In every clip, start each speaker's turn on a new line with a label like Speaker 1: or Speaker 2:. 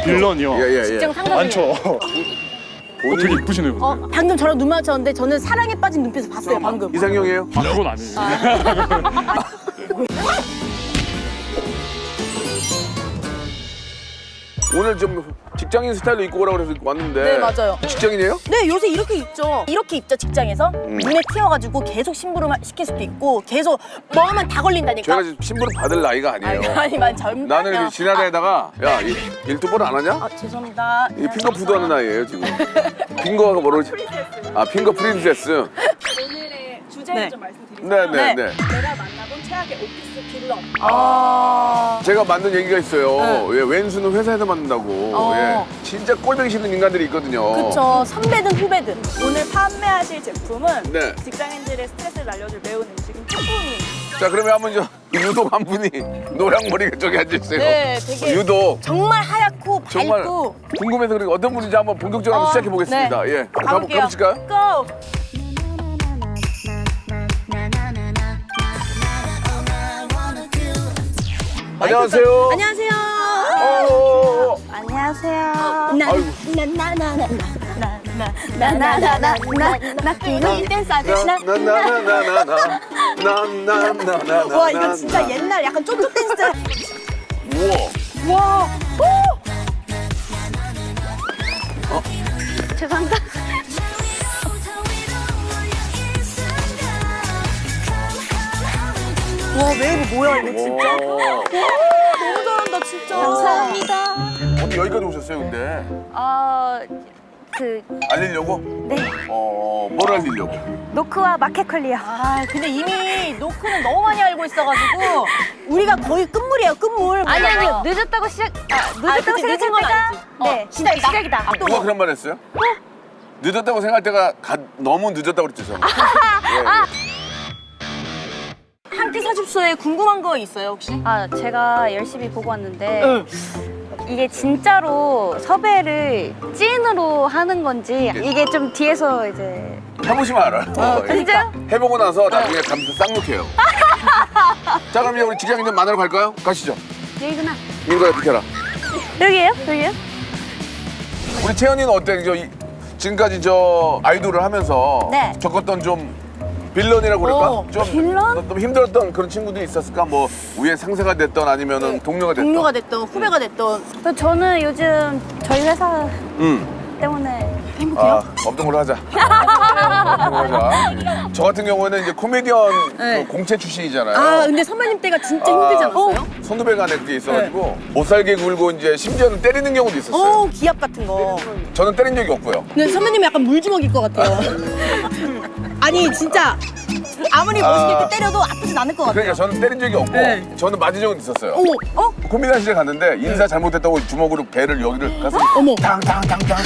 Speaker 1: 빌런이요.
Speaker 2: 예.
Speaker 3: 직장 상담.
Speaker 1: 많죠. 되게 이쁘시네요.
Speaker 3: 방금 저랑 눈 마주쳤는데 저는 사랑에 빠진 눈빛을 봤어요, 방금.
Speaker 2: 이상형이에요?
Speaker 1: 그건 아니에요.
Speaker 2: 오늘 좀 직장인 스타일로 입고 오라고 그래서 왔는데.
Speaker 3: 네, 맞아요.
Speaker 2: 직장인이에요?
Speaker 3: 네, 요새 이렇게 입죠. 이렇게 입죠, 직장에서. 눈에 띄어가지고 계속 심부름 시킬 수도 있고 계속 뭐 하면 다 걸린다니까.
Speaker 2: 제가 지금 신부름 받을 나이가 아니에요.
Speaker 3: 아니만 젊다.
Speaker 2: 나는 이렇게 지나다니다가 야, 일도볼 안 하냐?
Speaker 3: 아, 죄송합니다.
Speaker 2: 이 핑거 푸드 하는 나이예요 지금. 핑거가 뭐라고 그러지? 아, 핑거 프린세스.
Speaker 4: 오늘의 주제를
Speaker 3: 네.
Speaker 4: 좀 말씀드리자면
Speaker 2: 네네네.
Speaker 4: 내가 만나본 최악의 오피스 빌런.
Speaker 3: 아.
Speaker 2: 제가 만든 얘기가 있어요.
Speaker 3: 네.
Speaker 2: 예, 왼수는 회사에서 만든다고. 예. 진짜 꼴보기 싫은 인간들이 있거든요.
Speaker 3: 그쵸. 선배든 후배든.
Speaker 4: 오늘 판매하실 제품은
Speaker 2: 네.
Speaker 4: 직장인들의 스트레스를 날려줄 매운 음식인 쭈꾸미.
Speaker 2: 자, 그러면 한번 유독 한 분이 노랑머리가 저기 앉아있어요.
Speaker 3: 네, 되게
Speaker 2: 유독.
Speaker 3: 정말 하얗고
Speaker 2: 정말
Speaker 3: 밝고.
Speaker 2: 궁금해서 그러니까 어떤 분인지 한번 본격적으로 한번 시작해 보겠습니다.
Speaker 3: 네.
Speaker 2: 예.
Speaker 3: 가볼게요.
Speaker 2: 가보실까요?
Speaker 3: 고!
Speaker 2: 안녕하세요.
Speaker 3: 안녕하세요.
Speaker 4: 안녕하세요.
Speaker 2: 아이고.
Speaker 3: 나나나나나나나나나나나 빌런 댄스 하지?
Speaker 2: 나나나나나나나나나나.
Speaker 3: 와, 이거 진짜 옛날 약간 쪼쪼 댄스.
Speaker 2: 우와.
Speaker 3: 와.
Speaker 4: 죄송합니다.
Speaker 3: 와, 웨이브 뭐야 이거 진짜?
Speaker 2: 와.
Speaker 3: 너무 잘한다 진짜.
Speaker 4: 감사합니다.
Speaker 2: 어디 여기까지 오셨어요, 근데? 알리려고?
Speaker 4: 네.
Speaker 2: 뭘 알리려고?
Speaker 4: 노크와 마켓컬리요.
Speaker 3: 아, 근데 이미 노크는 너무 많이 알고 있어가지고 우리가 거의 끝물이에요, 끝물.
Speaker 4: 아니요. 늦었다고
Speaker 3: 늦었다고
Speaker 4: 생각할
Speaker 3: 늦은 건
Speaker 4: 때가
Speaker 3: 아니지.
Speaker 4: 네, 시작이다.
Speaker 2: 누가 그런 말 했어요? 늦었다고 생각할 때가 너무 늦었다고 그랬죠, 저는. 예.
Speaker 3: 한 끼 사줍소에 궁금한 거 있어요 혹시?
Speaker 4: 제가 열심히 보고 왔는데 이게 진짜로 섭외를 찐으로 하는 건지 이게 좀 뒤에서 이제
Speaker 2: 해보시면 알아요.
Speaker 4: 진짜요?
Speaker 2: 해보고 나서 나중에 감수 쌍욕해요. 자, 그럼 이제 우리 직장인들 만나러 갈까요? 가시죠.
Speaker 4: 여기구나.
Speaker 2: 민거야, 비켜라.
Speaker 4: 여기예요? 여기요?
Speaker 2: 우리 채연이는 어때? 지금까지 아이돌을 하면서
Speaker 3: 네.
Speaker 2: 겪었던 좀 빌런이라고 그럴까? 좀
Speaker 4: 빌런?
Speaker 2: 좀 힘들었던 그런 친구들이 있었을까? 뭐 위에 상사가 됐던 아니면은 동료가 됐던.
Speaker 3: 동료가 됐던 후배가 됐던.
Speaker 4: 저는 요즘 저희 회사 때문에
Speaker 2: 없던 걸로 하자. 없던 걸로 하자. 저 같은 경우에는 이제 코미디언
Speaker 3: 네.
Speaker 2: 공채 출신이잖아요.
Speaker 3: 아, 근데 선배님 때가 진짜 힘들지 않았어요?
Speaker 2: 선후배 간에 그게 있어가지고 못 살게 굴고 이제 심지어는 때리는 경우도 있었어요.
Speaker 3: 어, 기합 같은 거.
Speaker 2: 저는 때린 적이 없고요.
Speaker 3: 근데 선배님이 약간 물주먹일 것 같아요. 아니 진짜 아무리 멋있게 때려도 아프진 않을 것 같아요.
Speaker 2: 그러니까 저는 때린 적이 없고
Speaker 3: 네.
Speaker 2: 저는 맞은 적은 있었어요.
Speaker 3: 어머,
Speaker 2: 코미디언실에 갔는데 인사 잘못했다고 주먹으로 배를 여기를 가서
Speaker 3: 어머.
Speaker 2: 탕탕탕탕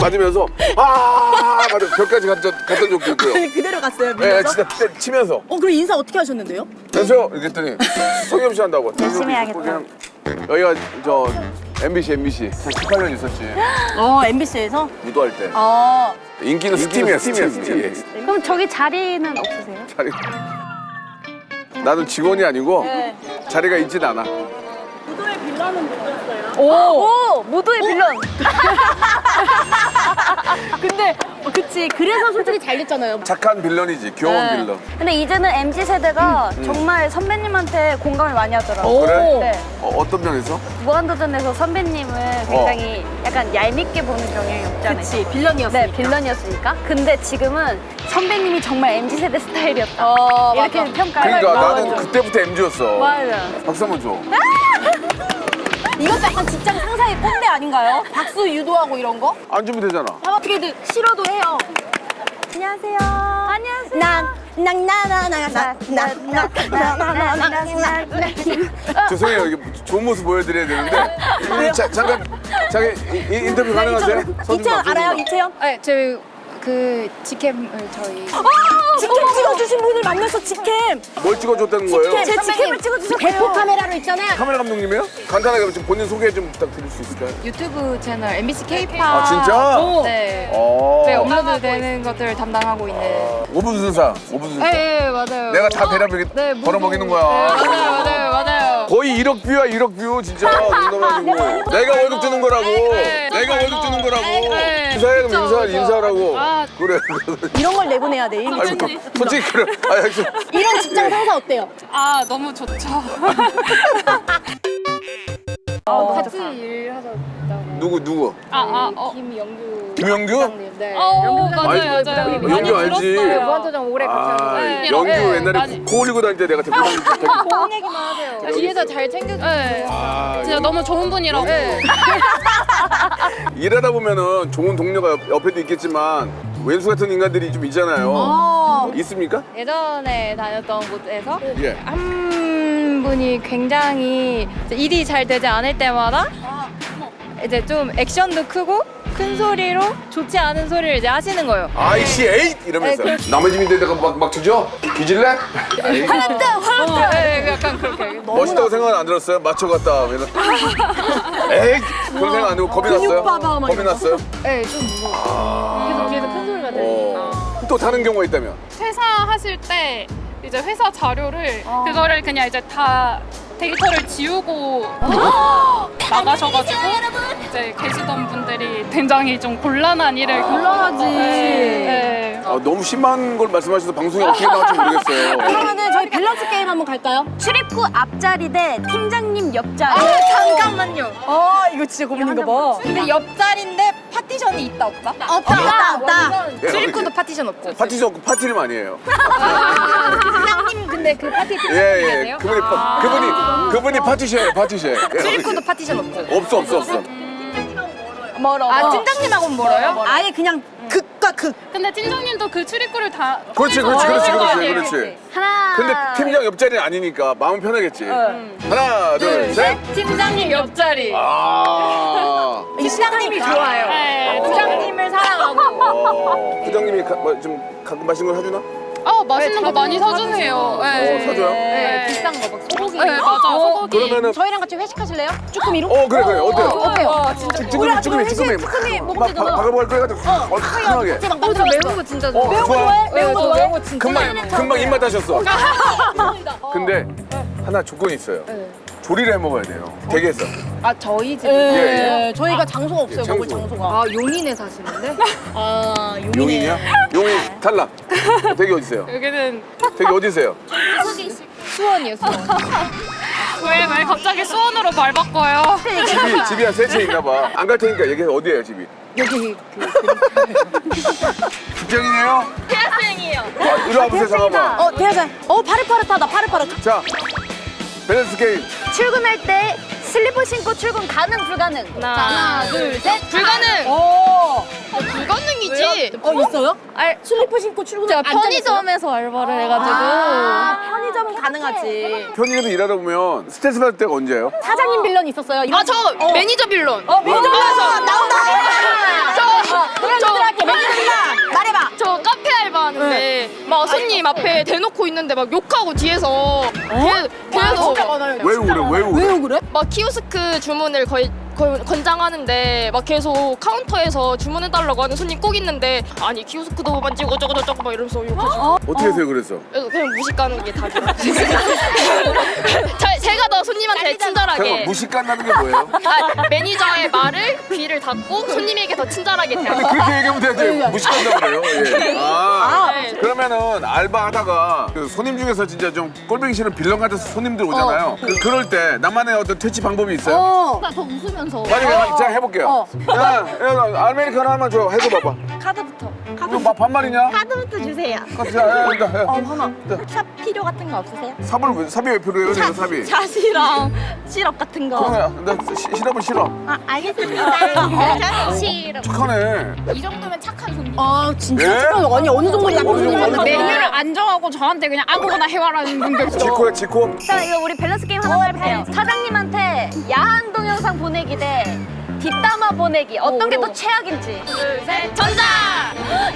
Speaker 2: 맞으면서 맞아 벽까지 갔던 적도 있고요.
Speaker 3: 그대로 갔어요.
Speaker 2: 네,
Speaker 3: 밀려서?
Speaker 2: 진짜 치면서.
Speaker 3: 그럼 인사 어떻게 하셨는데요?
Speaker 2: 그래서 이랬더니 성엽 씨 한다고.
Speaker 4: 열심히 해야겠다.
Speaker 2: 그냥 여기가 MBC 18년 있었지.
Speaker 3: MBC에서?
Speaker 2: 무도할 때. 인기는 스팀이야, 스팀.
Speaker 4: 그럼 저기 자리는 없으세요?
Speaker 2: 자리. 나는 직원이 아니고 자리가 있진 않아.
Speaker 4: 무도의 빌런은 누구였어요?
Speaker 3: 오,
Speaker 4: 무도의 빌런.
Speaker 3: 근데 그치. 그래서 솔직히 잘 됐잖아요.
Speaker 2: 착한 빌런이지, 귀여운
Speaker 3: 네.
Speaker 2: 빌런.
Speaker 4: 근데 이제는 MZ 세대가 정말 선배님한테 공감을 많이 하더라고요.
Speaker 3: 오.
Speaker 2: 그래?
Speaker 4: 네.
Speaker 2: 어떤 면에서?
Speaker 4: 무한도전에서 선배님을 굉장히 약간 얄밉게 보는 경향이 없잖아요.
Speaker 3: 그치. 빌런이었으니까.
Speaker 4: 네, 빌런이었으니까. 근데 지금은 선배님이 정말 MZ 세대 스타일이었다. 이렇게
Speaker 3: 맞아.
Speaker 4: 평가를.
Speaker 2: 그러니까 나는 그때부터 MG였어.
Speaker 4: 맞아.
Speaker 2: 박수 한번 줘.
Speaker 3: 이것도 약간 직장 상사의 꼰대 아닌가요? 박수 유도하고 이런 거?
Speaker 2: 안 주면 되잖아.
Speaker 3: 어떻게든 싫어도 해요.
Speaker 4: 안녕하세요. 안녕하세요.
Speaker 2: 죄송해요. 이게 좋은 모습 보여드려야 되는데. 잠깐 인터뷰 가능하세요?
Speaker 3: 이채연 알아요? 이채연?
Speaker 5: 네, 저희 그 직캠을 저희
Speaker 3: 직캠 찍어주신 분을 만나서 직캠.
Speaker 2: 뭘 찍어줬다는 거예요?
Speaker 3: 제 직캠을 찍어주셨어요. 대포 카메라로 있잖아요.
Speaker 2: 카메라 감독님이에요? 간단하게 좀 본인 소개 좀 부탁드릴 수 있을까요?
Speaker 5: 유튜브 채널 MBC K-pop
Speaker 2: 아, 진짜?
Speaker 5: 네.
Speaker 2: 어.
Speaker 5: 네, 업로드 되는 것들을 담당하고 있는.
Speaker 2: 오분순사.
Speaker 5: 네, 맞아요.
Speaker 2: 내가 다 배려
Speaker 5: 네,
Speaker 2: 벌어먹이는 거야.
Speaker 5: 네, 맞아요.
Speaker 2: 거의 1억 뷰야 1억 뷰 진짜 농담아가지고 내가 월급 주는 거라고 내가 월급 주는 거라고 인사해 그럼 인사하라고 그래
Speaker 3: 이런 걸 내보내야 돼.
Speaker 2: 아니 솔직히 그래
Speaker 3: 이런 직장 상사 어때요?
Speaker 5: 아 너무 좋죠. 같이 일하셨다고.
Speaker 2: 누구
Speaker 5: 김영규.
Speaker 2: 김영규?
Speaker 5: 네. 맞아요.
Speaker 2: 영규 알지
Speaker 4: 무한도전 오래 같이 하고.
Speaker 5: 네.
Speaker 2: 영규
Speaker 5: 네,
Speaker 2: 옛날에
Speaker 5: 많이.
Speaker 2: 코 올리고 다닐 때 내가 대표
Speaker 4: 좋은 얘기만 하세요.
Speaker 5: 뒤에서 잘 챙겨주세요. 진짜 너무 좋은 분이라고.
Speaker 2: 일하다 보면은 좋은 동료가 옆에도 있겠지만 왼수 같은 인간들이 좀 있잖아요. 있습니까?
Speaker 4: 예전에 다녔던 곳에서
Speaker 2: 예.
Speaker 4: 한 분이 굉장히 이제 일이 잘 되지 않을 때마다 이제 좀 액션도 크고 큰 소리로 좋지 않은 소리를 이제 하시는 거예요.
Speaker 2: 아이씨 에잇 이러면서
Speaker 4: 네,
Speaker 2: 남의 집인데 내가 막 주죠? 뒤질래?
Speaker 4: 네, 약간 그렇게.
Speaker 2: 멋있다고 생각은 안 들었어요? 맞춰갔다 이런. 에이 그런 생각 안 들고 겁이 났어요?
Speaker 3: 근육바다 막
Speaker 2: 겁이 났어요?
Speaker 4: 네, 좀 무서워. 계속 뒤에서 큰 소리가 들리니까.
Speaker 2: 또 다른 경우가 있다면?
Speaker 5: 퇴사하실 때 이제 회사 자료를 그거를 그냥 이제 다 데이터를 지우고 나가셔가지고 이제 계시던 분들이 굉장히 좀 곤란한 일을
Speaker 3: 곤란하지.
Speaker 5: 네.
Speaker 2: 너무 심한 걸 말씀하셔서 방송에 어떻게 나올지 모르겠어요.
Speaker 3: 그러면은 저희 밸런스 게임 한번 갈까요?
Speaker 4: 출입구 앞자리 대 팀장님 옆자리.
Speaker 3: 잠깐만요. 이거 진짜 고민인가 봐.
Speaker 4: 근데 옆자리인데 파티션이 있다 없다?
Speaker 3: 없다.
Speaker 4: 출입구도 파티션 없고.
Speaker 2: 파티션 없고 파티를 많이 해요.
Speaker 4: 팀장님 근데 그 파티
Speaker 2: 예.
Speaker 4: 팀장님이세요?
Speaker 2: 그분이 파티셔예요 파티셔.
Speaker 4: 출입구도 파티션 없고.
Speaker 2: 없어.
Speaker 3: 멀어.
Speaker 4: 아 팀장님하고는 멀어요?
Speaker 3: 아예 그냥 극과 극.
Speaker 5: 근데 팀장님도 그 출입구를 다
Speaker 2: 그렇지.
Speaker 4: 하나.
Speaker 2: 근데 팀장 옆자리는 아니니까 마음 편하겠지. 하나, 둘, 셋.
Speaker 4: 팀장님 옆자리.
Speaker 3: 팀장님이 좋아요.
Speaker 5: 네.
Speaker 4: 팀장님을 사랑하고.
Speaker 2: 부장님이 좀 가끔 맛있는 걸 사주나?
Speaker 5: 맛있는 거 많이 사주세요. 네.
Speaker 2: 사줘요?
Speaker 4: 네, 비싼 거 막 소고기.
Speaker 5: 네, 맞아. 소고기.
Speaker 2: 그러면은
Speaker 3: 저희랑 같이 회식하실래요? 쭈꾸미로?
Speaker 2: 그래 어때요?
Speaker 3: 어때요?
Speaker 2: 쭈꾸미 막 박아먹을 거 해가지고 얼큰하게.
Speaker 3: 막
Speaker 4: 저 매운 거 진짜 좋아해요.
Speaker 3: 매운 거 좋아해? 매운 거
Speaker 4: 저
Speaker 3: 좋아해?
Speaker 4: 매운 거 진짜
Speaker 2: 금방 입맛 다셨어. 근데 하나 조건이 있어요. 조리를 해 먹어야 돼요. 댁에서.
Speaker 4: 아 저희 집.
Speaker 3: 예. 저희가 장소가 없어요.
Speaker 2: 장소.
Speaker 3: 먹을 장소가.
Speaker 4: 아 용인에 사시는데?
Speaker 2: 용인이야? 용인 탈락. 댁이 어디세요?
Speaker 5: 여기는
Speaker 2: 댁이 어디세요?
Speaker 4: 수원이요 수원.
Speaker 5: 왜 갑자기 수원으로 말 바꿔요?
Speaker 2: 집이 한 세 채 있나 봐. 안 갈 테니까 얘기해. 어디예요 집이?
Speaker 4: 여기
Speaker 2: 직장이네요?
Speaker 4: 대학생이에요.
Speaker 2: 이리 와보세요 잠깐만.
Speaker 3: 대하자. 파릇파릇하다. 파릇파릇.
Speaker 2: 자 밸런스 게임.
Speaker 4: 출근할 때 슬리퍼 신고 출근 가능 불가능?
Speaker 5: 하나,
Speaker 4: 둘, 셋. 불가능. 불가능이지.
Speaker 3: 있어요?
Speaker 4: 알
Speaker 3: 슬리퍼 신고 출근.
Speaker 4: 제가 편의점에서 알바를 해가지고.
Speaker 3: 편의점은 가능하지.
Speaker 2: 편의점에서 일하다 보면 스트레스 받을 때가 언제예요?
Speaker 3: 사장님 빌런 있었어요?
Speaker 4: 저 매니저 빌런.
Speaker 3: 매니저 나온다. 매니저 할게. 매니저 빌런. 말해봐.
Speaker 6: 저 카페 알바하는데 막 손님 앞에 대놓고 있는데 막 욕하고 뒤에서 계속
Speaker 2: 왜 그래?
Speaker 6: 막 키오스크 주문을 거의 권장하는데 막 계속 카운터에서 주문해달라고 하는 손님 꼭 있는데 아니 키오스크도 만지고 저거 막 이러면서 욕하시고
Speaker 2: 어떻게 해서요 그래서?
Speaker 6: 그래서 그냥 무식 가는 게 답이에요. 제가 더 손님한테 친절하게
Speaker 2: 잠깐만 무식 간다는 게 뭐예요?
Speaker 6: 매니저의 말을 귀를 닫고 손님에게 더 친절하게 대하고
Speaker 2: 그렇게 얘기하면 되지 무식 간다고 그래요? 예.
Speaker 6: 네.
Speaker 2: 그러면은 알바하다가 그 손님 중에서 진짜 좀 꼴보기 싫은 빌런 같은 손님들 오잖아요. 그럴 때 나만의 어떤 퇴치 방법이 있어요?
Speaker 6: 더 웃으면서
Speaker 2: 만약에 제가 해볼게요. 야, 아메리카노 하나만 줘. 해줘 봐봐.
Speaker 4: 카드부터.
Speaker 2: 이거 반말이냐?
Speaker 4: 카드부터 주세요.
Speaker 3: 하나.
Speaker 4: 샵 필요 같은 거 없으세요?
Speaker 2: 삽이 왜 필요해요? 내가 삽이.
Speaker 4: 샷이랑 시럽 같은 거.
Speaker 2: 그러면 나 시럽은 싫어.
Speaker 4: 알겠습니다. 시럽.
Speaker 2: 착하네.
Speaker 6: 이 정도면 착한 손님.
Speaker 3: 진짜
Speaker 2: 예?
Speaker 3: 착한 아니 어느 정도 약간
Speaker 2: 어느 정도 하는
Speaker 5: 메뉴를 안 정하고 저한테 그냥 아무거나 해와라는 분들
Speaker 2: 지코야 지코.
Speaker 4: 자 이거 우리 밸런스 게임 하나만 해볼게요. 사장님한테 야한 동영상 보내기 대 뒷담화 보내기 어떤 게 더 최악인지.
Speaker 6: 둘, 셋, 전자!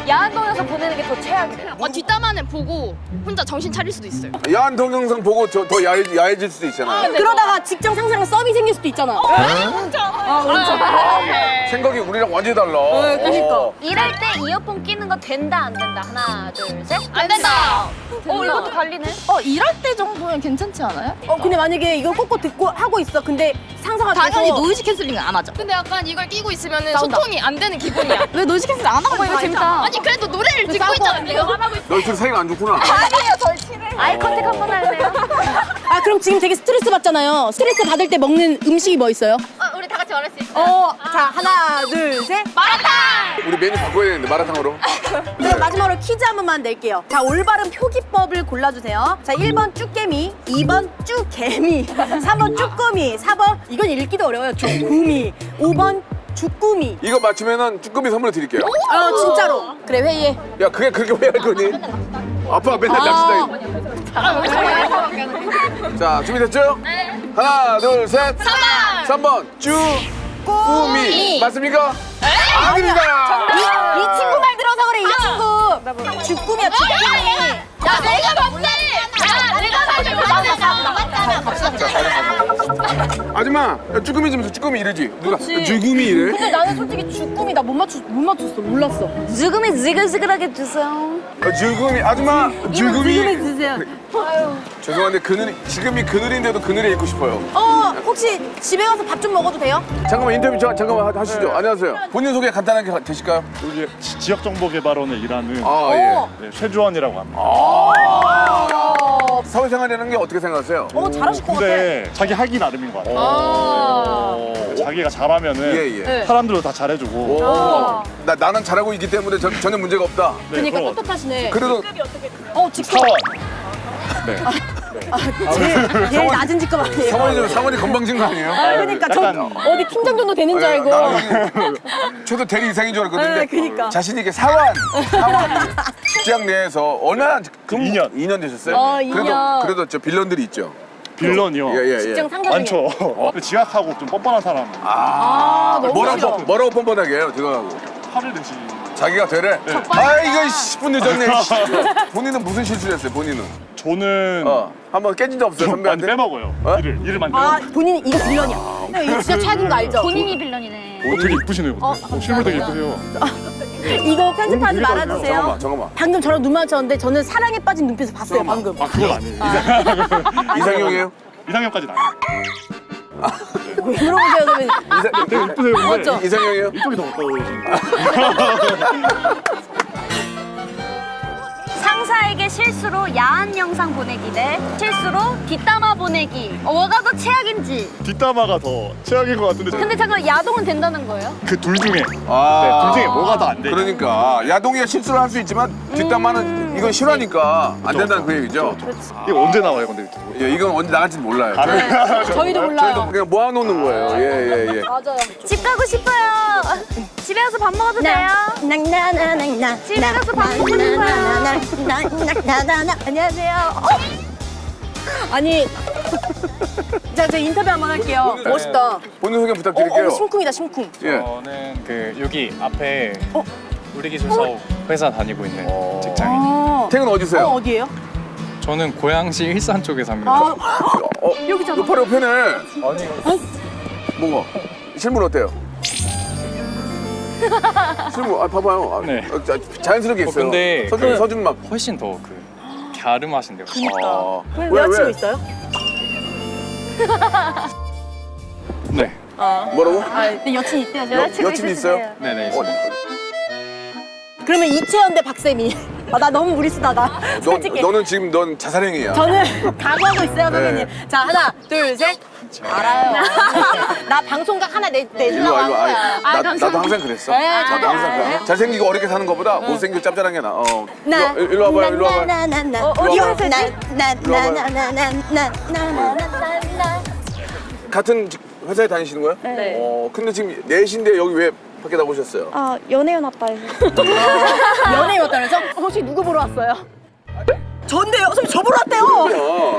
Speaker 4: 야한 동영상 보내는 게 더 최악이에요.
Speaker 6: 뒷담화는 보고 혼자 정신 차릴 수도 있어요.
Speaker 2: 야한 동영상 보고 더 야해질 수도 있잖아요.
Speaker 3: 그러다가 직장 상사랑 썸이 생길 수도 있잖아.
Speaker 2: 생각이 우리랑 완전히 달라.
Speaker 3: 그러니까.
Speaker 7: 일할 때 이어폰 끼는 거 된다 안 된다? 하나 둘 셋.
Speaker 6: 안 된다.
Speaker 7: 이것도 갈리네.
Speaker 4: 일할 때 정도면 괜찮지 않아요?
Speaker 3: 근데 만약에 이걸 꽂고 듣고 하고 있어. 근데 상사가
Speaker 4: 당연히
Speaker 3: 돼서
Speaker 4: 노이즈 캔슬링 안 하죠.
Speaker 6: 근데 약간 이걸 끼고 있으면
Speaker 3: 싸운다.
Speaker 6: 소통이 안 되는 기분이야.
Speaker 4: 왜 노이즈 캔슬링 안 하고
Speaker 7: 이거 재밌다.
Speaker 6: 아니 그래도 노래를 듣고 있잖아요.
Speaker 2: 너희 둘 사이가 안 좋구나.
Speaker 7: 아이 컨택 한번 할래요?
Speaker 3: 아 그럼 지금 되게 스트레스 받잖아요. 스트레스 받을 때 먹는 음식이 뭐 있어요?
Speaker 7: 우리 다 같이 말할 수 있어.
Speaker 3: 자 하나 둘 셋.
Speaker 2: 우리 메뉴 바꿔야 되는데 마라탕으로.
Speaker 3: 제가 마지막으로 퀴즈 한 번만 낼게요. 자, 올바른 표기법을 골라주세요. 자, 1번 쭈개미, 2번 쭈개미, 3번 쭈꾸미, 4번 이건 읽기도 어려워요. 쭈꾸미, 5번 주꾸미.
Speaker 2: 이거 맞추면은 쭈꾸미 선물 드릴게요.
Speaker 3: 진짜로. 그래, 회의해.
Speaker 2: 야 그게 그렇게 왜 할 거니? 아빠가 맨날 납치다. 자 준비됐죠? 네. 하나 둘 셋. 3번 쭈꾸미 맞습니까? 아닙니다.
Speaker 3: 이 친구 말 들어서 그래, 이 친구. 주꾸미야, 주꾸미.
Speaker 6: 야 내가 맞네.
Speaker 2: 아줌마 야, 쭈꾸미 좀 쭈꾸미 이러지. 누가 쭈꾸미 이래?
Speaker 3: 근데 나는 솔직히 주꾸미 나 못 맞췄어. 몰랐어.
Speaker 7: 지금이 지글지글하게 주세요.
Speaker 2: 쭈꾸미 아줌마 쭈꾸미.
Speaker 3: 드세요.
Speaker 2: 죄송한데 그늘 지금이 그늘인데도 그늘에 있고 싶어요.
Speaker 3: 혹시 집에 가서 밥 좀 먹어도 돼요?
Speaker 2: 잠깐만 인터뷰 잠깐만 하시죠. 안녕하세요. 본인 소개 간단하게 되실까요?
Speaker 1: 여기 지역정보개발원에 일하는
Speaker 2: 아 예.
Speaker 1: 네, 최주원이라고 합니다.
Speaker 2: 사회생활이라는 게 어떻게 생각하세요?
Speaker 3: 잘하실 것 같아.
Speaker 1: 근데 자기 하기 나름인 것 같아요. 자기가 잘하면은
Speaker 2: 예.
Speaker 1: 사람들도 다 잘해주고.
Speaker 2: 오. 나는 잘하고 있기 때문에 전혀 문제가 없다.
Speaker 1: 네,
Speaker 3: 그러니까
Speaker 1: 그런 것 같아요.
Speaker 3: 똑똑하시네.
Speaker 2: 그래도
Speaker 3: 직접.
Speaker 1: 사원. 네.
Speaker 3: 제일 낮은 직급 아니에요?
Speaker 2: 사원이 건방진 거 아니에요?
Speaker 3: 그러니까
Speaker 1: 약간-
Speaker 3: 어디 팀장 정도 되는 줄 알고.
Speaker 2: 저도 대리 이상인 줄 알았거든요.
Speaker 3: 네, 그러니까.
Speaker 2: 자신 있게 사원 직장 내에서 얼마나 2년 되셨어요?
Speaker 3: 2년.
Speaker 2: 그래도 저 빌런들이 있죠.
Speaker 1: 빌런이요.
Speaker 2: 예.
Speaker 3: 직장 상사 중에.
Speaker 1: 많죠. 지각하고 좀 뻔뻔한 사람.
Speaker 3: 너무 싫어.
Speaker 2: 뭐라고 뻔뻔하게 해요, 제가하고.
Speaker 1: 화를 내시.
Speaker 2: 자기가 되래? 아, 이거 10분 늦었네. 씨. 본인은 무슨 실수를 했어요, 본인은?
Speaker 1: 저는
Speaker 2: 한번 깨진 적 없어요,
Speaker 1: 좀 많이
Speaker 2: 선배한테?
Speaker 1: 빼먹어요.
Speaker 2: 어?
Speaker 1: 일을 많이 빼먹어요.
Speaker 3: 본인이 이거 빌런이야. 이거 진짜 최악인 거 알죠?
Speaker 7: 본인이 빌런이네.
Speaker 1: 되게 이쁘시네요. 실물 되게 이쁘세요.
Speaker 3: 이거 편집하지 말아주세요.
Speaker 2: 잠깐만.
Speaker 3: 방금 저랑 눈 마주쳤는데 저는 사랑에 빠진 눈빛을 봤어요, 방금.
Speaker 1: 그건 아니에요.
Speaker 2: 이상형이에요?
Speaker 1: 이상형까지는 아니에요.
Speaker 3: 왜 물어보세요, 선배님.
Speaker 1: 되게 이쁘세요. 근데
Speaker 3: 맞죠?
Speaker 2: 이상형이에요?
Speaker 1: 이쪽이 더 가까워지니까.
Speaker 7: 상사에게 실수로 야한 영상 보내기 대 실수로 뒷담화 보내기. 뭐가 더 최악인지.
Speaker 1: 뒷담화가 더 최악인 것 같은데.
Speaker 7: 근데 잠깐 야동은 된다는 거예요?
Speaker 1: 그 둘 중에.
Speaker 2: 아.
Speaker 1: 네, 둘 중에 뭐가 더 안 돼?
Speaker 2: 그러니까 야동이야 실수를 할 수 있지만 뒷담화는 이건 실화니까 안 된다는 그 얘기죠.
Speaker 1: 이거 언제 나와요, 근데?
Speaker 2: 예, 이건 언제 나갈지 몰라요.
Speaker 3: 저희도 몰라요.
Speaker 2: 그냥 모아놓는 거예요. 예.
Speaker 3: 맞아요.
Speaker 7: 집 가고 싶어요. 집에 가서 밥 먹어도 돼요? 집에 가서 밥 먹고 싶어요.
Speaker 3: 안녕하세요. 아니, 자, 저 인터뷰 한번 할게요. 멋있다.
Speaker 2: 본인 소개 부탁드릴게요.
Speaker 3: 심쿵이다, 심쿵.
Speaker 2: 예.
Speaker 8: 저는 그 여기 앞에 우리기술 사업 회사 다니고 있는 직장인.
Speaker 2: 퇴근 어디세요?
Speaker 3: 어디예요?
Speaker 8: 저는 고양시 일산 쪽에 삽니다.
Speaker 3: 여기잖아.
Speaker 2: 바로 옆에네.
Speaker 8: 아니
Speaker 2: 뭐가? 실물 어때요? 실물 봐봐요.
Speaker 8: 네.
Speaker 2: 자연스럽게 있어요.
Speaker 8: 근데
Speaker 2: 서준만.
Speaker 8: 훨씬 더 그 갸름하신데요.
Speaker 3: 그럼 여자친구 있어요?
Speaker 8: 네.
Speaker 2: 뭐라고?
Speaker 3: 근데 여친 있대요.
Speaker 2: 여친이 있어요?
Speaker 8: 네네.
Speaker 3: 그러면 이채연 대 박세미. 나 너무 무리수다, 솔직히.
Speaker 2: 너는 지금 넌 자살행위야.
Speaker 3: 저는 각오하고 있어요, 선배님.
Speaker 2: 네.
Speaker 3: 자, 하나, 둘, 셋. 알아요. 나 방송각 하나 내주려고 한 거야.
Speaker 2: 나도 항상 그랬어.
Speaker 3: 네,
Speaker 2: 나도
Speaker 3: 저도
Speaker 2: 항상
Speaker 3: 알아요.
Speaker 2: 그래. 잘생기고 어렵게 사는 것보다 못생기고 짭짤한 게 나아.
Speaker 3: 나,
Speaker 2: 일로 와봐요, 일로 와봐요. 같은 회사에 다니시는 거예요?
Speaker 4: 네.
Speaker 2: 근데 지금 4시인데 여기 왜 밖에 나오셨어요?
Speaker 4: 연애연 왔다 해서.
Speaker 3: 연예인 왔다면서? 혹시 누구 보러 왔어요? 전데요? 선생님 저 보러 왔대요.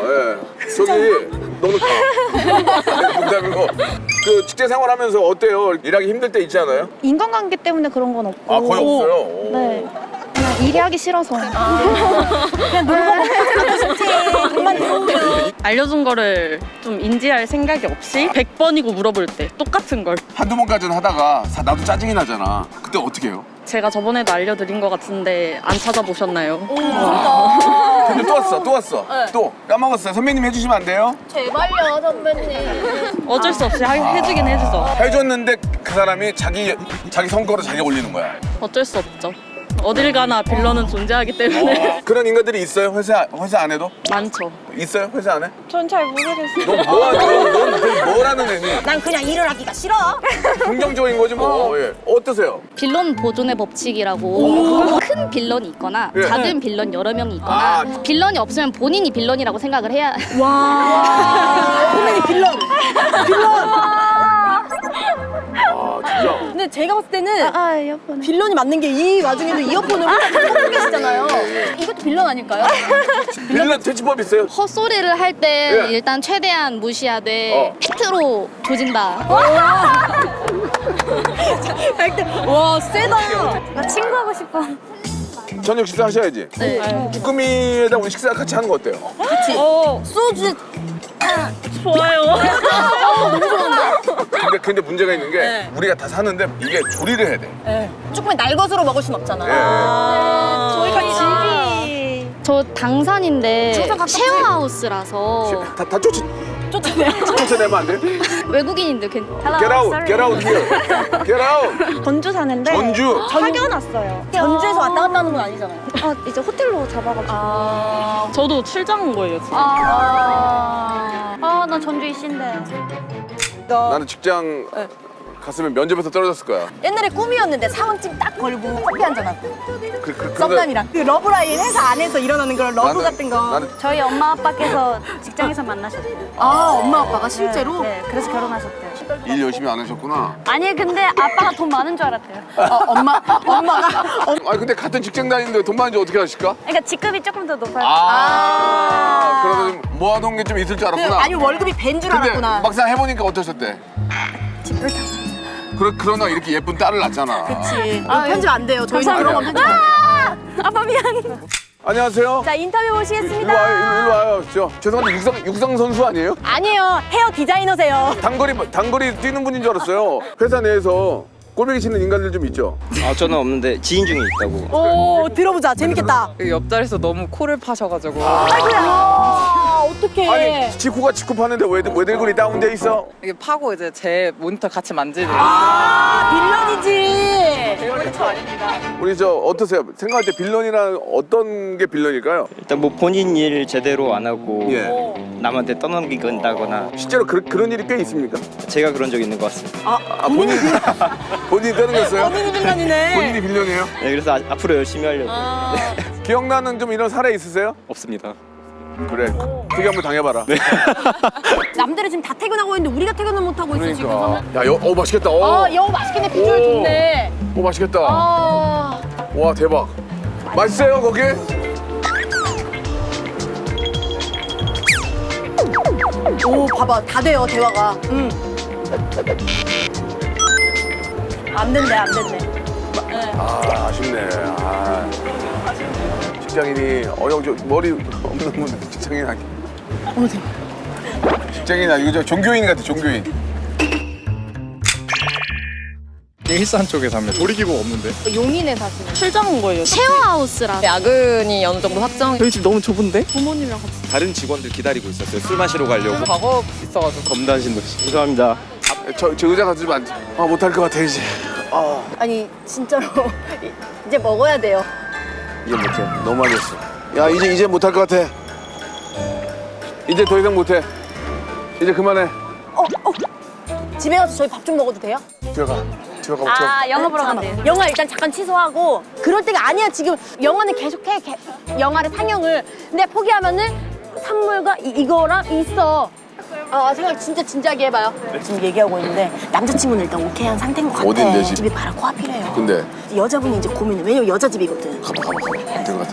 Speaker 2: 예. 저기 너는 가. 농담이고. 그 직장 생활하면서 어때요? 일하기 힘들 때 있지 않아요?
Speaker 4: 인간관계 때문에 그런 건 없고.
Speaker 2: 아 거의 없어요.
Speaker 4: 네. 그냥
Speaker 7: 일이 하기 싫어서.
Speaker 3: 그냥 놀고 먹고 싶지. 돈만 들어오면.
Speaker 9: 알려준 거를 좀 인지할 생각이 없이 100번이고 물어볼 때 똑같은 걸.
Speaker 2: 한두 번까지는 하다가 나도 짜증이 나잖아. 그때 어떻게 해요?
Speaker 9: 제가 저번에도 알려드린 것 같은데 안 찾아보셨나요?
Speaker 2: 근데 또 왔어. 또 까먹었어요. 선배님 해주시면 안 돼요?
Speaker 3: 제발요, 선배님.
Speaker 9: 어쩔 수 없이 해주긴 해주죠.
Speaker 2: 해줬는데 그 사람이 자기 성과로 자기가 올리는 거야.
Speaker 9: 어쩔 수 없죠. 어딜 가나 빌런은 존재하기 때문에.
Speaker 2: 그런 인간들이 있어요? 회사 안에도?
Speaker 9: 많죠.
Speaker 2: 있어요? 회사 안에?
Speaker 9: 전 잘 모르겠어요.
Speaker 2: 넌 뭐라는 애니?
Speaker 3: 난 그냥 일을 하기가 싫어.
Speaker 2: 긍정적인 거지 뭐. 예. 어떠세요?
Speaker 7: 빌런 보존의 법칙이라고 큰 빌런이 있거나
Speaker 2: 예.
Speaker 7: 작은 빌런 여러 명이 있거나
Speaker 2: 아.
Speaker 7: 빌런이 없으면 본인이 빌런이라고 생각을 해야
Speaker 3: 선배님 빌런.
Speaker 2: 아 진짜.
Speaker 3: 근데 제가 봤을 때는
Speaker 9: 이어폰.
Speaker 3: 빌런이 맞는 게 이 와중에도 이어폰을 하고 계시잖아요. 이것도 빌런 아닐까요?
Speaker 2: 빌런 퇴치법 있어요?
Speaker 7: 헛소리를 할 때
Speaker 2: 예.
Speaker 7: 일단 최대한 무시하되 팩트로 조진다.
Speaker 3: 와, 세다.
Speaker 7: 나 친구하고 싶어.
Speaker 2: 저녁 식사 하셔야지.
Speaker 7: 네.
Speaker 2: 쭈꾸미에다 우리 식사 같이 하는 거 어때요?
Speaker 3: 소주.
Speaker 9: 좋아요.
Speaker 2: 근데 문제가 있는 게 우리가 다 사는데 이게 조리를 해야 돼.
Speaker 3: 조금 날것으로 먹을 순 없잖아요.
Speaker 7: 저희가 집이 저 당산인데 쉐어하우스라서
Speaker 2: 다 쫓아내면 안 돼?
Speaker 7: 외국인인데
Speaker 2: Get out here. Get out.
Speaker 9: 전주 사는데
Speaker 2: 전주.
Speaker 9: 사겨놨어요.
Speaker 3: 전주에서 왔다 갔다 하는 건 아니잖아요.
Speaker 9: 이제 호텔로 잡아가지고. 저도 출장 온 거예요 지금.
Speaker 7: 나 전주 이신데.
Speaker 2: 나는 직장 갔으면 면접에서 떨어졌을 거야.
Speaker 3: 옛날에 꿈이었는데 사원증 딱 걸고 커피 한잔 하고
Speaker 2: 그러다
Speaker 3: 썸남이랑 그 러브라인 회사 안에서 일어나는 그런 러브
Speaker 2: 나는-
Speaker 3: 같은 거.
Speaker 2: 나는
Speaker 7: 저희 엄마 아빠께서 직장에서 만나셨대요.
Speaker 3: 아, 엄마 아빠가 실제로?
Speaker 7: 네, 그래서 결혼하셨대요.
Speaker 2: 일 열심히 안 하셨구나.
Speaker 7: 아니 근데 아빠가 돈 많은 줄 알았대요.
Speaker 3: 엄마가
Speaker 2: 아니 근데 같은 직장 다니는데 돈 많은지 어떻게 아실까?
Speaker 7: 그러니까 직급이 조금 더 높아요.
Speaker 2: 그러다 좀 모아놓은 게 좀 있을 줄 알았구나.
Speaker 3: 아니 월급이 밴 줄
Speaker 2: 근데
Speaker 3: 알았구나.
Speaker 2: 막상 해보니까 어떠셨대? 그러나 이렇게 예쁜 딸을 낳잖아.
Speaker 3: 그치. 편집 안 돼요. 저희는 그런 건 편집 안 돼요.
Speaker 7: 아빠 미안.
Speaker 2: 안녕하세요.
Speaker 3: 자, 인터뷰
Speaker 2: 일로
Speaker 3: 모시겠습니다.
Speaker 2: 와요, 일로 와요. 죄송한데 육상 선수 아니에요?
Speaker 3: 아니에요. 헤어 디자이너세요.
Speaker 2: 단거리 뛰는 분인 줄 알았어요. 회사 내에서 꼴보기 싫은 인간들 좀 있죠?
Speaker 10: 저는 없는데 지인 중에 있다고.
Speaker 3: 오, 들어보자. 재밌겠다.
Speaker 11: 옆자리에서 너무 코를 파셔가지고
Speaker 3: 아이고야. 어떡해.
Speaker 2: 아니 지코가 지코 파는데 왜 얼굴이 다운돼 있어?
Speaker 11: 이게 파고 이제 제 모니터 같이 만지는.
Speaker 3: 빌런이지.
Speaker 2: 우리 저 어떠세요? 생각할 때 빌런이란 어떤 게 빌런일까요?
Speaker 10: 일단 뭐 본인 일 제대로 안 하고
Speaker 2: 예.
Speaker 10: 남한테 떠넘긴다거나
Speaker 2: 실제로 그런 일이 꽤 있습니까?
Speaker 10: 제가 그런 적이 있는 것 같습니다.
Speaker 2: 본인이 떠넘겼어요?
Speaker 3: 본인이 빌런이네.
Speaker 2: 본인이 빌런이에요?
Speaker 10: 네, 그래서 앞으로 열심히 하려고.
Speaker 2: 기억나는 좀 이런 사례 있으세요?
Speaker 10: 없습니다.
Speaker 2: 그래 그게 한번 당해봐라.
Speaker 3: 남들은 지금 다 퇴근하고 있는데 우리가 퇴근을 못 하고 있어 지금.
Speaker 2: 그러니까 야 맛있겠다.
Speaker 3: 여우 맛있겠네. 비주얼 좋네.
Speaker 2: 오 맛있겠다. 와 대박. 맛있어요 거기?
Speaker 3: 오, 봐봐. 다 돼요, 대화가. 안 된대, 안 된대.
Speaker 2: 아 아쉽네. 직장인이 머리 없는 분 직장인 아니. 직장인 아니고 저 종교인 같아 종교인.
Speaker 8: 일산 쪽에 사면 조리기구 없는데.
Speaker 7: 용인에 사시는.
Speaker 9: 출장 온 거예요.
Speaker 7: 쉐어하우스라.
Speaker 9: 야근이 어느 정도 확정. 저희 집 너무 좁은데?
Speaker 7: 부모님이랑 같이.
Speaker 12: 다른 직원들 기다리고 있었어요. 술 마시러 가려고.
Speaker 11: 작업 있어가지고.
Speaker 10: 검단신도 죄송합니다.
Speaker 2: 저 의자 가서 좀 앉아. 못할 것 같아 이제.
Speaker 3: 아니, 진짜로. 이제 먹어야 돼요.
Speaker 2: 이제 못해. 너무 많이 했어. 야 이제 못할 것 같아. 이제 더 이상 못해. 이제 그만해.
Speaker 3: 집에 가서 저희 밥 좀 먹어도 돼요?
Speaker 2: 들어가 먹자.
Speaker 7: 영화 보러 간대요.
Speaker 3: 영화 일단 잠깐 취소하고 그럴 때가 아니야. 지금 영화는 계속해. 영화를 상영을. 근데 포기하면은 선물과 이거랑 있어. 생각 진짜 진지하게 해봐요. 지금 얘기하고 있는데 남자친구는 일단 오케이한 상태인 것 같아.
Speaker 2: 어딘데, 집?
Speaker 3: 집이 바로 코앞이래요.
Speaker 2: 근데
Speaker 3: 여자분이 이제 고민해. 왜냐면 여자 집이거든.
Speaker 2: 가봐. 들어가.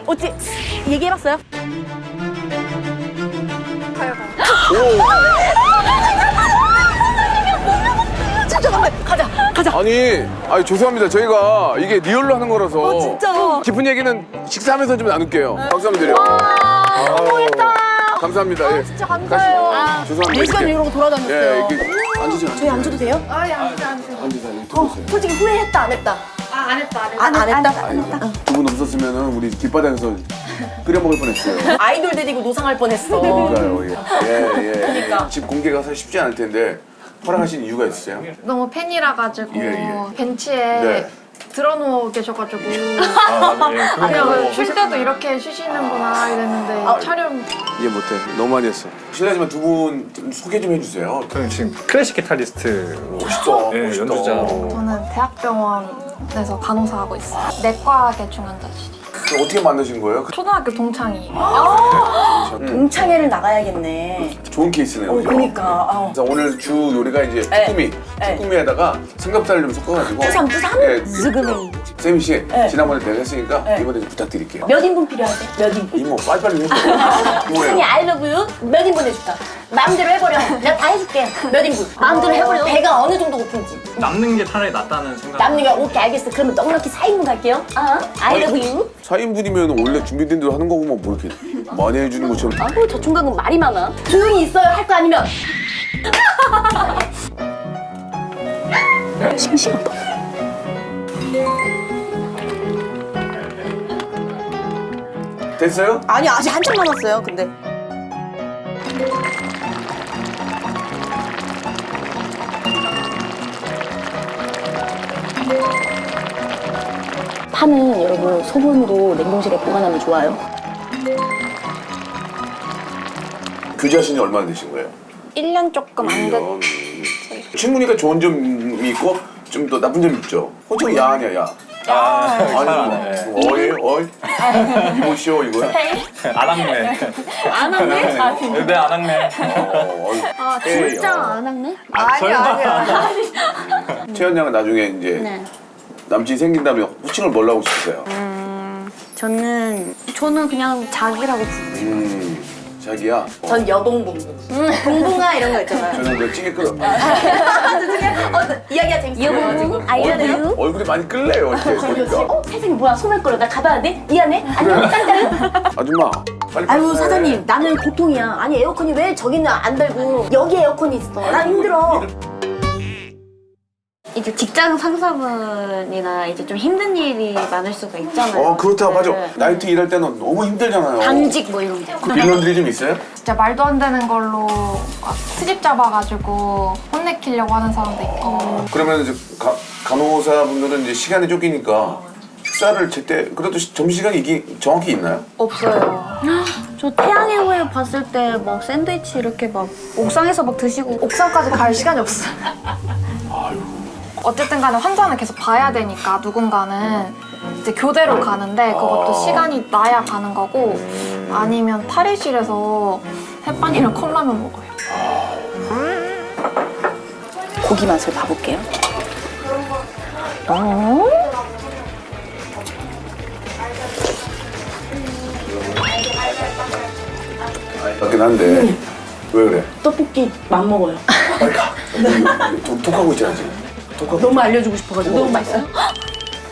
Speaker 3: 어찌 얘기해봤어요? 진짜 근데 가자.
Speaker 2: 아니 죄송합니다. 저희가 이게 리얼로 하는 거라서.
Speaker 3: 진짜.
Speaker 2: 깊은 얘기는 식사하면서 좀 나눌게요. 박수 한번 드려요.
Speaker 3: 성공했다.
Speaker 2: 감사합니다. 예.
Speaker 3: 진짜 감사해요.
Speaker 2: 죄송합니다.
Speaker 3: 4시간 이러고 돌아다녔어요.
Speaker 2: 예, 이렇게 앉으세요.
Speaker 3: 저희 앉아도 돼요?
Speaker 2: 앉으세요.
Speaker 3: 솔직히 후회했다 안 했다? 안 했다.
Speaker 2: 두 분 없었으면은 우리 길바닥에서 끓여 먹을 뻔했어요.
Speaker 3: 아이돌 데리고 노상할 뻔했어.
Speaker 2: 그러니까요. 예.
Speaker 3: 그러니까.
Speaker 2: 집 공개가 사실 쉽지 않을 텐데 허락하신 이유가 있으세요?
Speaker 4: 너무 팬이라 가지고
Speaker 2: 예.
Speaker 4: 벤치에
Speaker 2: 네.
Speaker 4: 들어누워 계셔가지고
Speaker 8: 아, 예.
Speaker 4: 그냥 쉴 때도 이렇게 쉬시는구나 이랬는데 촬영
Speaker 2: 이해 못해. 너무 많이 했어. 실례지만 두 분 소개 좀 해주세요.
Speaker 8: 저는 지금 클래식 기타리스트.
Speaker 2: 멋있어.
Speaker 8: 네,
Speaker 2: 멋있다.
Speaker 8: 연주자로.
Speaker 4: 저는 대학병원에서 간호사 하고 있어요. 내과계 중환자실.
Speaker 2: 어떻게 만나신 거예요?
Speaker 4: 초등학교 동창이.
Speaker 3: 동창회를 나가야겠네.
Speaker 2: 좋은 케이스네요. 그죠?
Speaker 3: 그러니까.
Speaker 2: 그래서 오늘 주 요리가 이제
Speaker 3: 네.
Speaker 2: 쭈꾸미.
Speaker 3: 네.
Speaker 2: 쭈꾸미에다가 삼겹살을 좀 섞어가지고.
Speaker 3: 쭈삼.
Speaker 2: 예,
Speaker 3: 즈그미.
Speaker 2: 세미 씨,
Speaker 3: 네.
Speaker 2: 지난번에 내가 했으니까
Speaker 3: 네.
Speaker 2: 이번에 좀 부탁드릴게요.
Speaker 3: 몇 인분 필요하세요? 몇 인분?
Speaker 2: 이모, 빨리빨리 해줘.
Speaker 3: 선이
Speaker 2: 뭐예요?
Speaker 3: I love you. 몇 인분 해줄까? 마음대로 해버려. 내가 다 해줄게. 몇 인분? 마음대로 해버려. 배가 어느 정도 고픈지.
Speaker 8: 남는 게 차라리 낫다는 생각.
Speaker 3: 남는 게 오케이 알겠어. 그러면 넉넉히 4인분 갈게요. I love you.
Speaker 2: 4인분이면 원래 준비된 대로 하는 거구만 뭐 이렇게 많이 해주는 것처럼.
Speaker 3: 뭐 저 중간은 말이 많아. 조용히 있어요. 할 거 아니면. 심심하다.
Speaker 2: 됐어요?
Speaker 3: 아니 아직 한참 남았어요. 근데. 파는 여러분 소분으로 냉동실에 보관하면 좋아요.
Speaker 2: 교제하신 지 얼마나 되신 거예요?
Speaker 4: 1년 조금 안 됐.
Speaker 2: 친구니까 좋은 점이 있고 좀 더 나쁜 점이 있죠. 어떻게 야하냐 야. 아니 뭐 어이 이모쇼 이거야?
Speaker 8: 안 학네.
Speaker 3: 안 왔네?
Speaker 8: 네, 안 학네.
Speaker 3: 진짜 안 왔네?
Speaker 2: 아니야. 채연 양은 나중에 이제
Speaker 7: 네.
Speaker 2: 남친 생긴 다음에 호칭을 뭘로 하고 싶으세요?
Speaker 7: 저는 그냥 자기라고 부르요.
Speaker 2: 자기야.
Speaker 3: 전 여봉봉. 봉봉아 이런 거 있잖아요.
Speaker 2: 저는 너 찌개 끓여.
Speaker 3: 이야기가 재밌어요.
Speaker 7: 알려요?
Speaker 2: 얼굴이 많이 끌래요 이렇게 보니까.
Speaker 3: 세상에 뭐야 소멸 끓여 나 가봐야 돼? 미안해. 안녕 딴따른.
Speaker 2: 아줌마 빨리.
Speaker 3: 아유
Speaker 2: 빨리.
Speaker 3: 사장님 나는 고통이야. 아니 에어컨이 왜 저기는 안 달고 여기 에어컨이 있어. 난 힘들어.
Speaker 7: 이제 직장 상사분이나 이제 좀 힘든 일이 많을 수가 있잖아요.
Speaker 2: 그렇다 맞아.
Speaker 7: 네.
Speaker 2: 나이트 일할 때는 너무 힘들잖아요.
Speaker 7: 당직 뭐 이런 거.
Speaker 2: 그 빌런들이 좀 있어요?
Speaker 4: 진짜 말도 안 되는 걸로 트집 잡아가지고 혼내키려고 하는 사람도 있고.
Speaker 2: 그러면 이제 간호사분들은 이제 시간이 쫓기니까 식사를 제때 그래도 점심시간이 이게 정확히 있나요?
Speaker 4: 없어요.
Speaker 7: 저 태양의 후예 봤을 때 막 샌드위치 이렇게 막 옥상에서 막 드시고.
Speaker 4: 옥상까지 갈 시간이 없어요. 어쨌든 간에 환자는 계속 봐야 되니까 누군가는 이제 교대로 가는데 그것도 시간이 나야 가는 거고 아니면 탈의실에서 햇반이랑 컵라면 먹어요.
Speaker 3: 고기 맛을 봐볼게요.
Speaker 2: 맞긴 한데 왜 그래?
Speaker 3: 떡볶이 맘 먹어요.
Speaker 2: 빨리 가. 톡하고 있잖아 지금. 톡하고.
Speaker 3: 너무 알려주고 싶어가지고. 너무 맛있어요?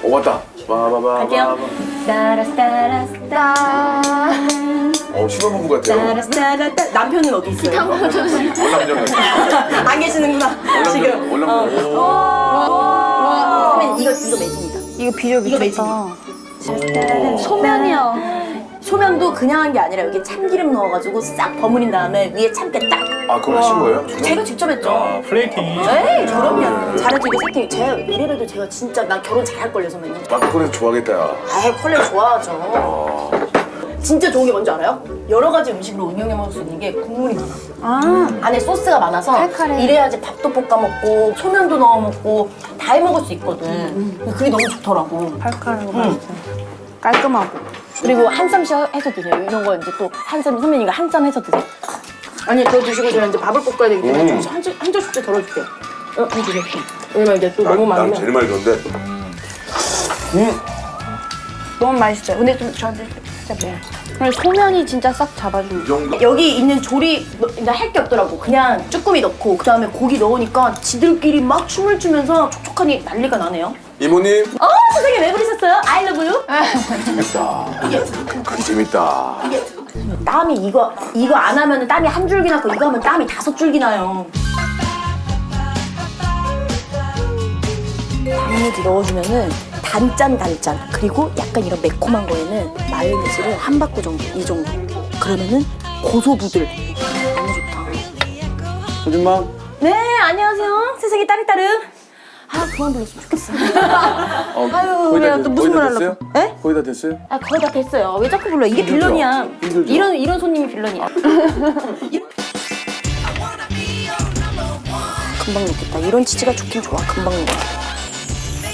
Speaker 2: 왔다.
Speaker 3: 갈게요. 따라스따라스따.
Speaker 2: 신혼부부 같아요.
Speaker 3: 따라스따라스따. 남편은 어디 있어요?
Speaker 2: 월남전 같아.
Speaker 3: 안 계시는구나. 지금.
Speaker 2: 월남전.
Speaker 3: 선배님 이거 매진이다.
Speaker 7: 이거 비주얼
Speaker 3: 이거
Speaker 7: 미쳤다.
Speaker 3: 매진이다.
Speaker 7: 소면이요.
Speaker 3: 소면도 그냥 한 게 아니라 여기 참기름 넣어가지고 싹 버무린 다음에 위에 참깨 딱.
Speaker 2: 그걸 하신 거예요?
Speaker 3: 제가 직접 했죠.
Speaker 8: 아, 플레이팅이.
Speaker 3: 에이 그럼요. 잘해도 이거 세팅. 제가 이래봬도 제가 진짜 난 결혼 잘할걸요 선배님.
Speaker 2: 마크콜에서 좋아하겠다 야.
Speaker 3: 아이 컬레 좋아하죠. 진짜 좋은 게 뭔지 알아요? 여러 가지 음식으로 응용해 먹을 수 있는 게 국물이 많아. 안에 소스가 많아서
Speaker 7: 칼칼해.
Speaker 3: 이래야지 밥도 볶아 먹고 소면도 넣어 먹고 다 해 먹을 수 있거든. 그게 너무 좋더라고.
Speaker 7: 칼칼하고 맛있어요. 깔끔하고.
Speaker 3: 그리고 한쌈씩 해서 드세요. 이런 거 이제 또 한쌈 선배님과 한쌈 해서 드세요. 아니 더 드시고 제가 이제 밥을 볶아야 되기 때문에 한 젓씩 덜어줄게요. 해주세요. 왜냐면 이제 또 너무
Speaker 2: 난
Speaker 3: 많으면
Speaker 2: 제일 많이 줬는데.
Speaker 7: 너무 맛있어요. 근데 좀 저한테
Speaker 3: 진짜 매워. 그래 소면이 진짜 싹 잡아주는.
Speaker 2: 이 정도.
Speaker 3: 여기 있는 조리 할 게 없더라고. 그냥 쭈꾸미 넣고 그 다음에 고기 넣으니까 지들끼리 막 춤을 추면서 촉촉하니 난리가 나네요.
Speaker 2: 이모님.
Speaker 3: 선생님 왜 그러셨어요? I love you.
Speaker 2: 재밌다. 그게 재밌다.
Speaker 3: 이게 땀이 이거 안 하면 땀이 한 줄기 나고 이거 하면 땀이 5줄기 나요. 마요네즈 넣어주면은 단짠 그리고 약간 이런 매콤한 거에는 마요네즈를 한 바퀴 정도 이 정도 그러면은 고소부들 너무 좋다.
Speaker 2: 소준마.
Speaker 3: 네 안녕하세요 세상에 따릉따릉. 아 그만 불렀으면 좋겠어. 아유
Speaker 2: 거의 다
Speaker 3: 내가 또 무슨 말
Speaker 2: 됐어요?
Speaker 3: 하려고? 에?
Speaker 2: 거의 다 됐어요?
Speaker 3: 아 거의 다 됐어요. 왜 자꾸 불러? 이게
Speaker 2: 힘들죠?
Speaker 3: 빌런이야.
Speaker 2: 힘들죠?
Speaker 3: 이런 손님이 빌런이야. 금방 녹겠다. 이런 치즈가 좋긴 좋아. 금방 녹아.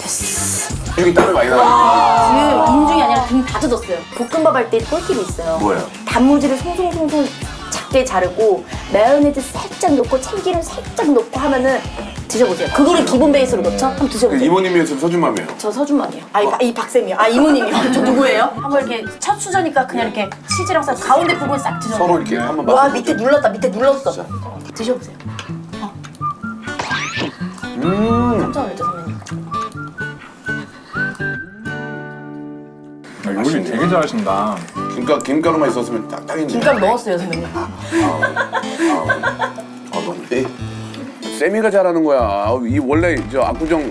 Speaker 3: 됐어.
Speaker 2: 여기 땀이 많이 나요.
Speaker 3: 지금 인중이 아니라 등 다 젖었어요. 볶음밥 할 때 꿀팁이 있어요.
Speaker 2: 뭐예요?
Speaker 3: 단무지를 송송송송 작게 자르고 마요네즈 살짝 넣고 참기름 살짝 넣고 하면은 드셔보세요. 그거를 기본 베이스로 넣죠? 한번 드셔보세요.
Speaker 2: 이모님이었으면 서준맘이에요.
Speaker 3: 저 서준맘이에요. 이 박쌤이요. 이모님이요. 저 누구예요? 한번 이렇게 첫 수저니까 그냥 이렇게 치즈랑 싹 가운데 부분 싹 드셔.
Speaker 2: 서로 이렇게 한번
Speaker 3: 와
Speaker 2: 맛을
Speaker 3: 밑에 눌렀다. 밑에 눌렀어. 드셔보세요. 깜짝 놀랐죠 선배님.
Speaker 1: 요리 되게 잘하신다.
Speaker 2: 김가루만 있었으면 딱딱인데.
Speaker 3: 김가루 넣었어요 선배님.
Speaker 2: 너무. 세미가 잘하는 거야. 이 원래 저 압구정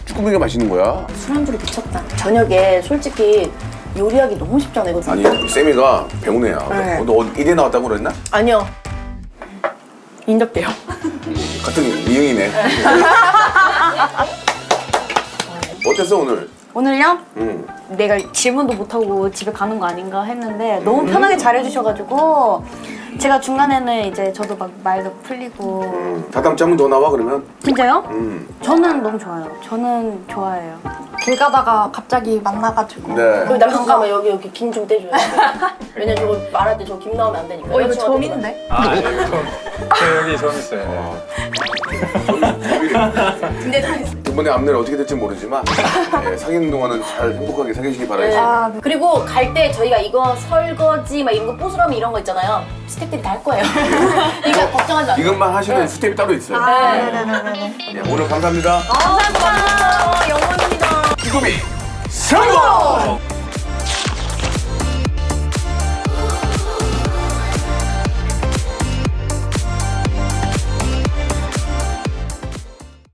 Speaker 2: 쭈꾸미가 맛있는 거야.
Speaker 3: 술안주로 미쳤다. 저녁에 솔직히 요리하기 너무 쉽잖아요. 이거.
Speaker 2: 아니 세미가 배우네야.
Speaker 3: 네.
Speaker 2: 너 이대 나왔다고 그랬나?
Speaker 3: 아니요. 인덕대요.
Speaker 2: 같은 이응이네. 어땠어 오늘?
Speaker 7: 오늘요?
Speaker 2: 응.
Speaker 7: 내가 질문도 못하고 집에 가는 거 아닌가 했는데 너무 편하게 잘해주셔가지고 제가 중간에는 이제 저도 막 말도 풀리고
Speaker 2: 다다음 주 한 번 더 나와 그러면?
Speaker 7: 진짜요? 저는 너무 좋아요. 저는 좋아해요.
Speaker 4: 길 가다가 갑자기 만나가지고
Speaker 2: 네.
Speaker 3: 여기 남자 잠깐만 여기 김 좀 떼줘요. 왜냐 저거 말할 때 저 김 나오면 안 되니까.
Speaker 4: 이거 점인데?
Speaker 8: 아, 네, 여기 좀 있어요.
Speaker 3: 근데 다 했어.
Speaker 2: 두 분의 앞날이 어떻게 될지 모르지만 사귀는 동안은 잘 행복하게 사귀시기 바라겠습니다.
Speaker 3: 그리고 갈 때 저희가 이거 설거지 막 이런 거 뽀스러미 이런 거 있잖아요. 스태프들이 다 할 거예요. 이거 걱정하지 마세요.
Speaker 2: 이것만 하시는 스텝이 따로 있어요.
Speaker 3: 네네네네.
Speaker 2: 오늘 감사합니다.
Speaker 3: 감사합니다. 영원입니다.
Speaker 2: 쭈꾸미 성공!